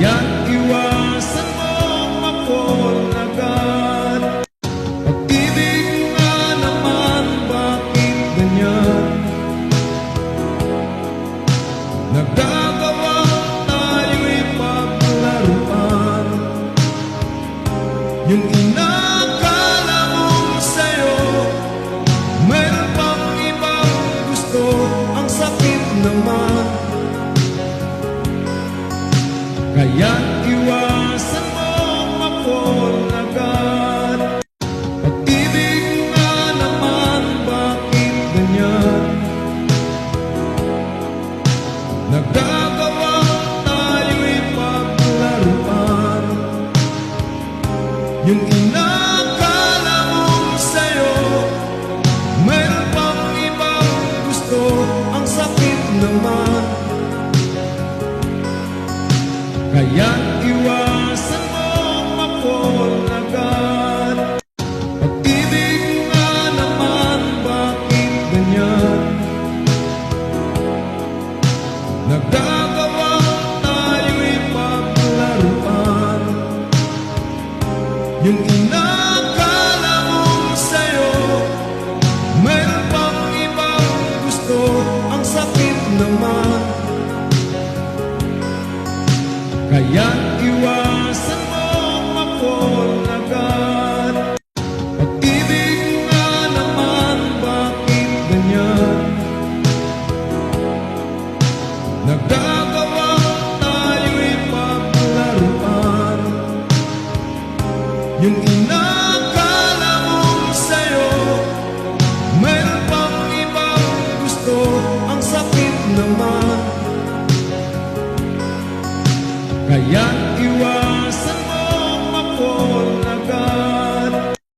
Kaya't iwasan mong mapol agad. Pag-ibig nga naman, bakit ganyan? Nagagawa tayo'y paglaruan. Yung inakala mong sa'yo, mayroon pang ibang gusto. Ang sakit naman. Kaya't iwasan mong mapol agad. Pag-ibig nga naman, bakit ganyan? Nagagawa tayo'y paglaruan. Yung inakala mong sa'yo, mayroon pang ibang gusto. Ang sakit naman. Kaya't iwasan mong mapol agad. Pag-ibig nga naman, bakit ganyan? Nagagawa tayo'y paglaruan. Yung inakala mong sa'yo, mayroon pang ibang gusto. Ang sakit naman. Kaya't iwasan mong mapol agad. Pag-ibig nga naman, bakit ganyan? Nagagawa tayo'y paglaruan. Yung inakala mong sa'yo, mayroon pang ibang gusto. Ang sakit naman. Kaya't